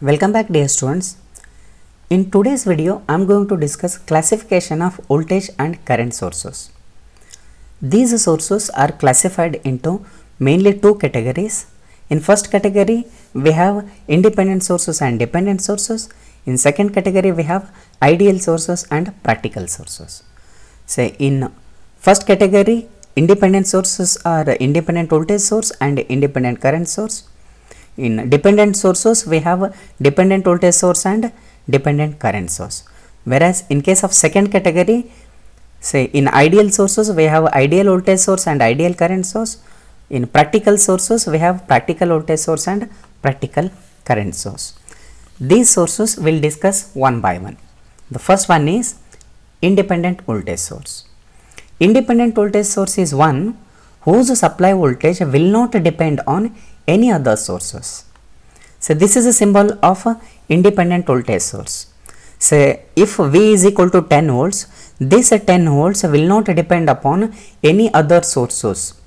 Welcome back dear students. In today's video I am going to discuss classification of voltage and current sources. These sources are classified into mainly two categories. In first category we have independent sources and dependent sources. In second category we have ideal sources and practical sources. Say in first category independent sources are independent voltage source and independent current source. In dependent sources we have dependent voltage source and dependent current source, whereas in case of second category, say in ideal sources we have ideal voltage source and ideal current source. In practical sources we have practical voltage source and practical current source. These sources will discuss one by one. The first one is independent voltage source. Independent voltage source is one whose supply voltage will not depend on any other sources. So this is a symbol of a independent voltage source. Say if V is equal to 10 volts, this 10 volts will not depend upon any other sources.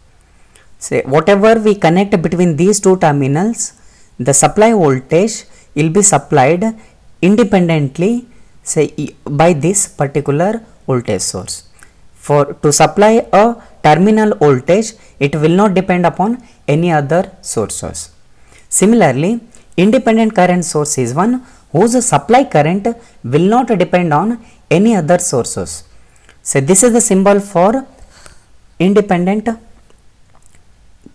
Say whatever we connect between these two terminals, the supply voltage will be supplied independently, say by this particular voltage source. For to supply a terminal voltage, it will not depend upon any other sources. Similarly, independent current source is one whose supply current will not depend on any other sources. So this is the symbol for independent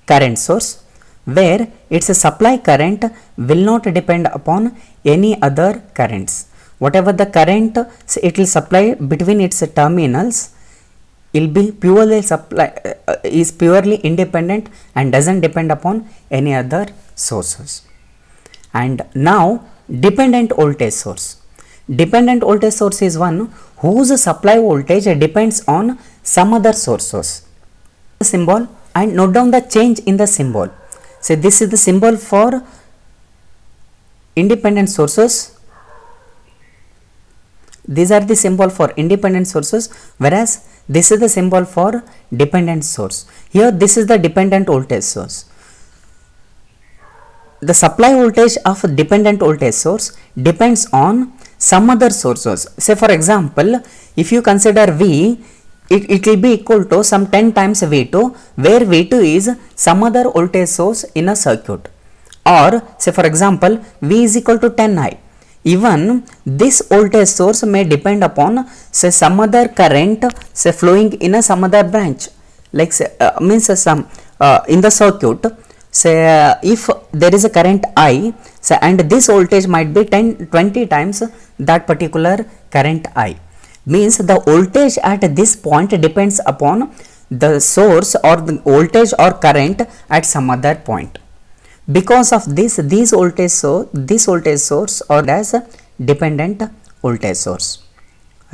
current source, where its supply current will not depend upon any other currents. Whatever the current it will supply between its terminals will be purely independent and doesn't depend upon any other sources. And now dependent voltage source. Dependent voltage source is one whose supply voltage depends on some other sources. The symbol, and note down the change in the symbol. So this is the symbol for independent sources. These are the symbol for independent sources, whereas this is the symbol for dependent source. Here this is the dependent voltage source. The supply voltage of dependent voltage source depends on some other sources. Say for example, if you consider V, it will be equal to some 10 times V2, where V2 is some other voltage source in a circuit. Or say for example, V is equal to 10I. Even this voltage source may depend upon say some other current say flowing in a some other branch, like say, means some in the circuit. Say if there is a current I, say, and this voltage might be 20 times that particular current I, means the voltage at this point depends upon the source or the voltage or current at some other point. Because of this, this voltage source or as a dependent voltage source,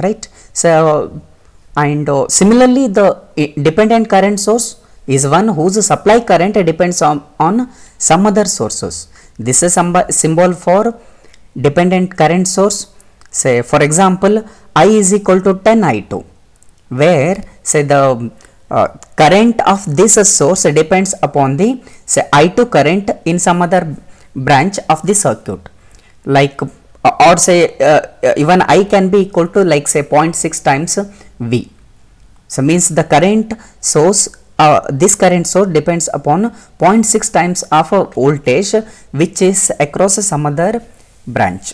right? So and similarly the dependent current source is one whose supply current depends on some other sources. This is some symbol for dependent current source. Say for example, I is equal to 10I2, where say the current of this source depends upon the say I2 current in some other branch of the circuit, like or say even I can be equal to like say 0.6 times V. So means the current source, this current source depends upon 0.6 times of a voltage which is across some other branch.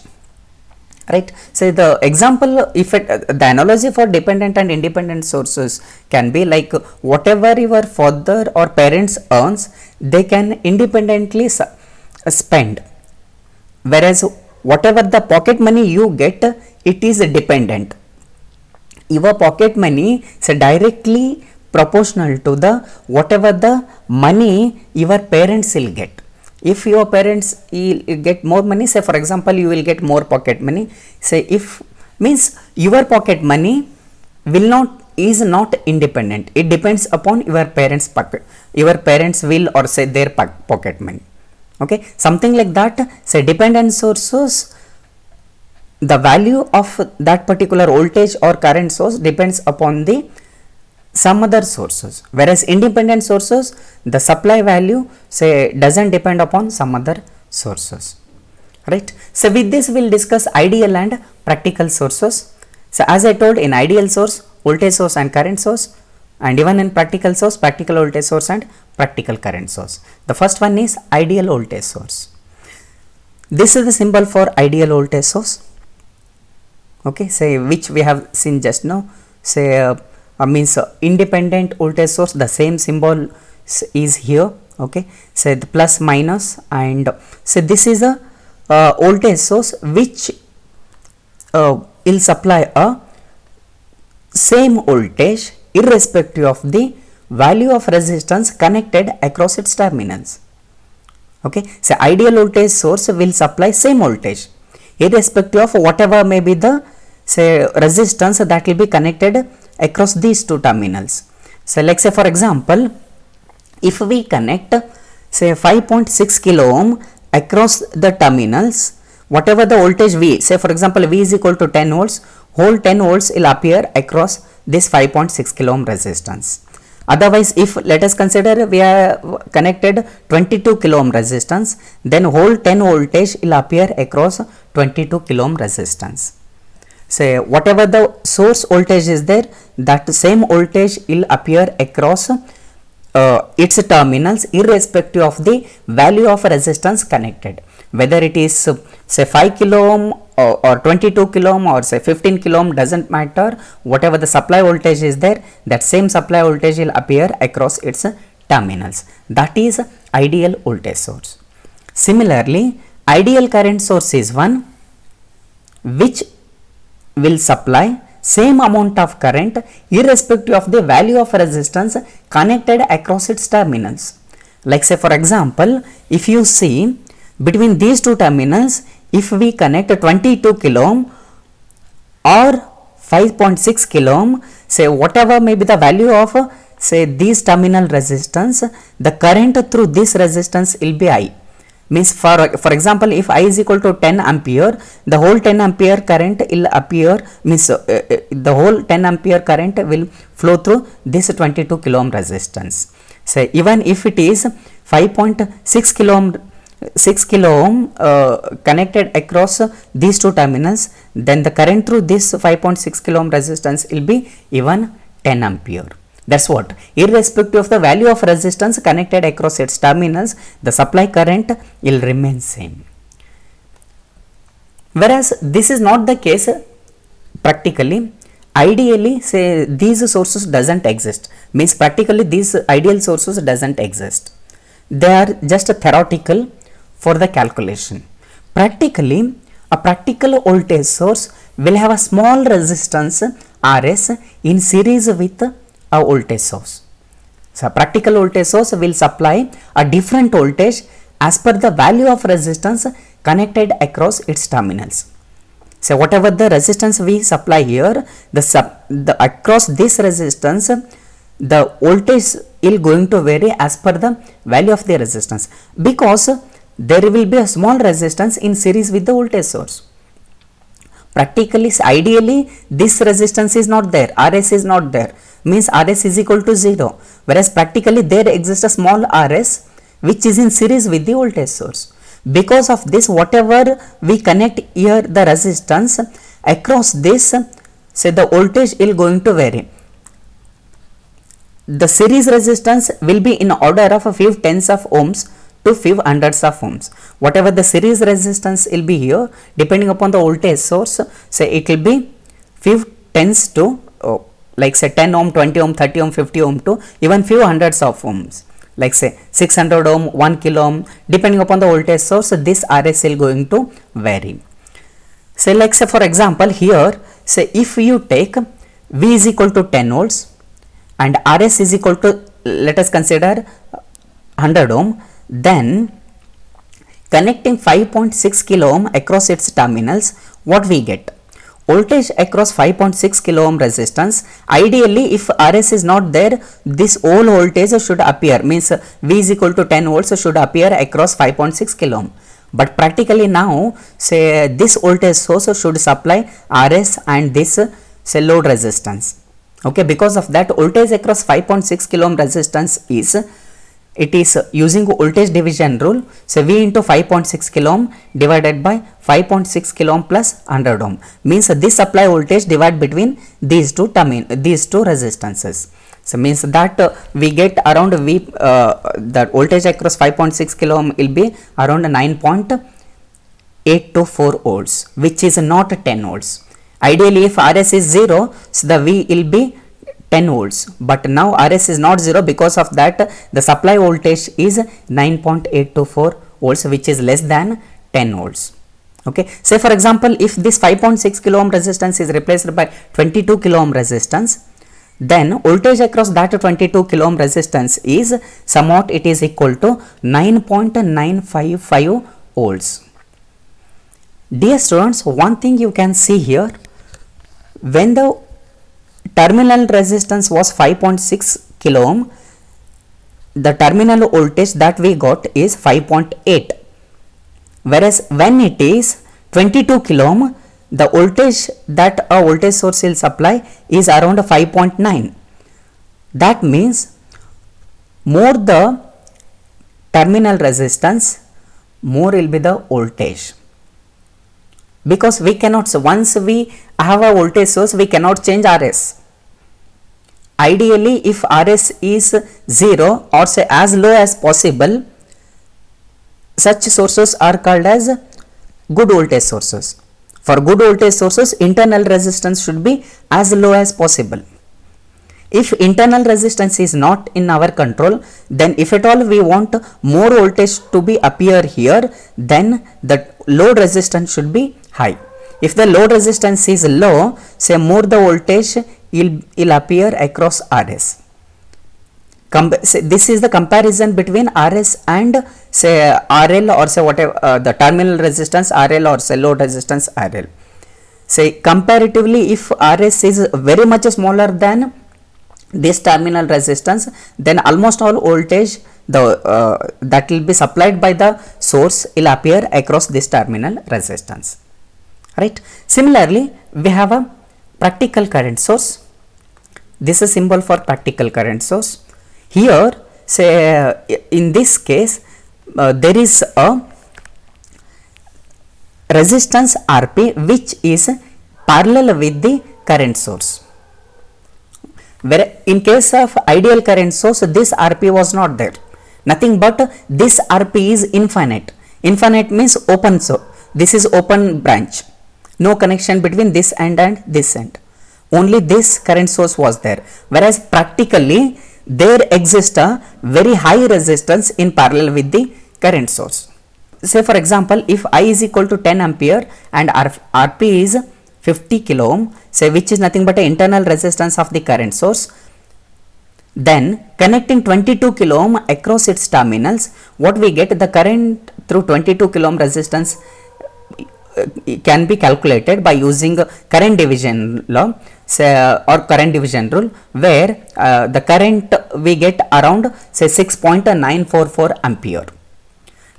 Right. So the example, if the analogy for dependent and independent sources can be like whatever your father or parents earns, they can independently spend, whereas whatever the pocket money you get, it is dependent. Your pocket money is directly proportional to the whatever the money your parents will get. If your parents get more money, say for example, you will get more pocket money. Say if means your pocket money is not independent. It depends upon your parents' pocket, your parents' will or say their pocket money. Okay, something like that. Say dependent sources, the value of that particular voltage or current source depends upon the some other sources, whereas independent sources, the supply value say doesn't depend upon some other sources. right? So with this we'll discuss ideal and practical sources. So as I told, in ideal source, voltage source and current source, and even in practical source, practical voltage source and practical current source. The first one is ideal voltage source. This is the symbol for ideal voltage source, okay, say which we have seen just now. Say means independent voltage source, the same symbol is here, okay. Say the plus minus, and say this is a voltage source which will supply a same voltage irrespective of the value of resistance connected across its terminals, okay. So ideal voltage source will supply same voltage irrespective of whatever may be the say resistance that will be connected across these two terminals. So like say for example, if we connect say 5.6 kilo ohm across the terminals, whatever the voltage V, say for example V is equal to 10 volts, whole 10 volts will appear across this 5.6 kilo ohm resistance. Otherwise, if let us consider we are connected 22 kilo ohm resistance, then whole 10 voltage will appear across 22 kilo ohm resistance. Say whatever the source voltage is there, that same voltage will appear across its terminals irrespective of the value of resistance connected, whether it is say 5 kilo ohm or 22 kilo ohm or say 15 kilo ohm, doesn't matter. Whatever the supply voltage is there, that same supply voltage will appear across its terminals. That is ideal voltage source. Similarly, ideal current source is one which will supply same amount of current irrespective of the value of resistance connected across its terminals. Like say for example, if you see between these two terminals, if we connect 22 kilo ohm or 5.6 kilo ohm, say whatever may be the value of say these terminal resistance, the current through this resistance will be I. Means for example, if I is equal to 10 ampere, the whole 10 ampere current will appear, means the whole 10 ampere current will flow through this 22 kilo ohm resistance. So even if it is 5.6 kilo ohm 6 kilo ohm connected across these two terminals, then the current through this 5.6 kilo ohm resistance will be even 10 ampere. That's what, irrespective of the value of resistance connected across its terminals, the supply current will remain same. Whereas this is not the case practically. Ideally, say these sources doesn't exist, means practically these ideal sources doesn't exist. They are just theoretical for the calculation. Practically, a practical voltage source will have a small resistance Rs in series with a voltage source. So practical voltage source will supply a different voltage as per the value of resistance connected across its terminals. So whatever the resistance we supply here, the across this resistance, the voltage is going to vary as per the value of the resistance, because there will be a small resistance in series with the voltage source. Practically, ideally, this resistance is not there, Rs is not there, means Rs is equal to 0, whereas practically there exists a small Rs which is in series with the voltage source. Because of this, whatever we connect here the resistance across this, say the voltage is going to vary. The series resistance will be in order of a few tens of ohms to few hundreds of ohms. Whatever the series resistance will be here, depending upon the voltage source, say it will be few tens to like say 10 ohm, 20 ohm, 30 ohm, 50 ohm to even few hundreds of ohms, like say 600 ohm, 1 kilo ohm, depending upon the voltage source, this Rs is going to vary. Say like say for example here, say if you take V is equal to 10 volts and Rs is equal to, let us consider 100 ohm, then connecting 5.6 kilo ohm across its terminals, what we get? Voltage across 5.6 kilo ohm resistance. Ideally, if Rs is not there, this whole voltage should appear, means V is equal to 10 volts should appear across 5.6 kilo ohm. But practically now, say this voltage source should supply Rs and this say load resistance. Okay, because of that voltage across 5.6 kilo ohm resistance is it is using voltage division rule. So V into 5.6 kilo ohm divided by 5.6 kilo ohm plus 100 ohm means this supply voltage divide between these two resistances. So means that we get around the voltage across 5.6 kilo ohm will be around 9.824 volts, which is not 10 volts. Ideally, if RS is 0, so the V will be 10 volts, but now RS is not 0, because of that the supply voltage is 9.824 volts, which is less than 10 volts. Okay, say for example, if this 5.6 kilo ohm resistance is replaced by 22 kilo ohm resistance, then voltage across that 22 kilo ohm resistance is somewhat it is equal to 9.955 volts. Dear students, one thing you can see here, when the terminal resistance was 5.6 kilo ohm, the terminal voltage that we got is 5.8, whereas when it is 22 kilo ohm, the voltage that a voltage source will supply is around 5.9. That means more the terminal resistance, more will be the voltage, because we cannot, so once we have a voltage source, we cannot change RS. Ideally, if RS is 0 or say as low as possible, such sources are called as good voltage sources. For good voltage sources, internal resistance should be as low as possible. If internal resistance is not in our control, then if at all we want more voltage to be appear here, then the load resistance should be high. If the load resistance is low, say more the voltage will appear across RS. This is the comparison between RS and say RL, or say whatever the terminal resistance RL or say load resistance RL. Say comparatively, if RS is very much smaller than this terminal resistance, then almost all voltage that will be supplied by the source will appear across this terminal resistance, right? Similarly, we have a practical current source. This is symbol for practical current source. Here, say in this case, there is a resistance Rp which is parallel with the current source. Where in case of ideal current source, this Rp was not there, nothing but this Rp is infinite. Infinite means open, so this is open branch, no connection between this end and this end, only this current source was there. Whereas practically there exists a very high resistance in parallel with the current source. Say for example, if I is equal to 10 ampere and Rp is 50 kilo ohm, say which is nothing but an internal resistance of the current source, then connecting 22 kilo ohm across its terminals, what we get, the current through 22 kilo ohm resistance can be calculated by using current division law, say, or current division rule, where the current we get around say 6.944 ampere.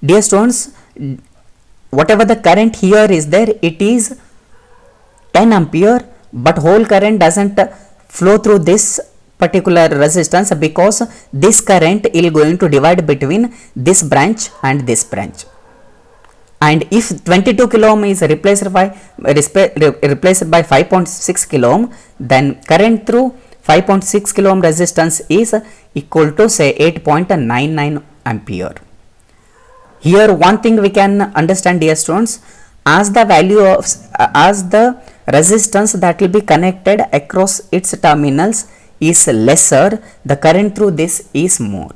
Dear students, whatever the current here is there, it is 10 ampere, but whole current doesn't flow through this particular resistance, because this current is going to divide between this branch and this branch. And if 22 kilo ohm is replaced by 5.6 kilo ohm, then current through 5.6 kilo ohm resistance is equal to say 8.99 ampere. Here one thing we can understand, dear students, as the value of as the resistance that will be connected across its terminals is lesser, the current through this is more,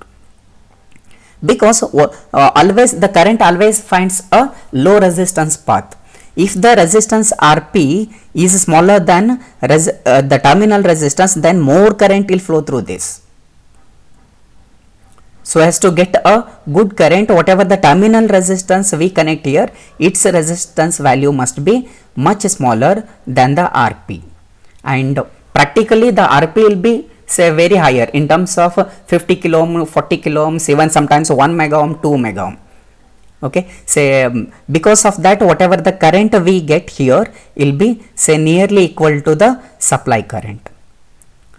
because always the current always finds a low resistance path. If the resistance Rp is smaller than the terminal resistance, then more current will flow through this. So as to get a good current, whatever the terminal resistance we connect here, its resistance value must be much smaller than the Rp, and practically the Rp will be say very higher in terms of 50 kilo ohm, 40 kilo ohms, even sometimes 1 mega ohm, 2 mega ohm. Okay, say because of that, whatever the current we get here will be say nearly equal to the supply current,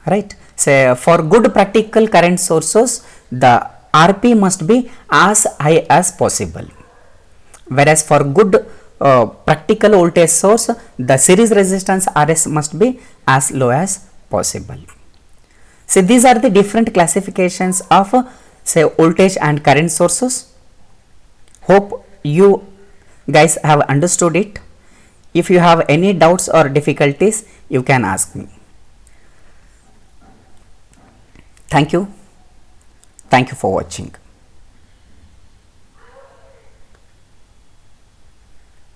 right? Say for good practical current sources, the RP must be as high as possible. Whereas for good practical voltage source, the series resistance RS must be as low as possible. So these are the different classifications of say voltage and current sources. Hope you guys have understood it. If you have any doubts or difficulties, you can ask me. Thank you. Thank you for watching.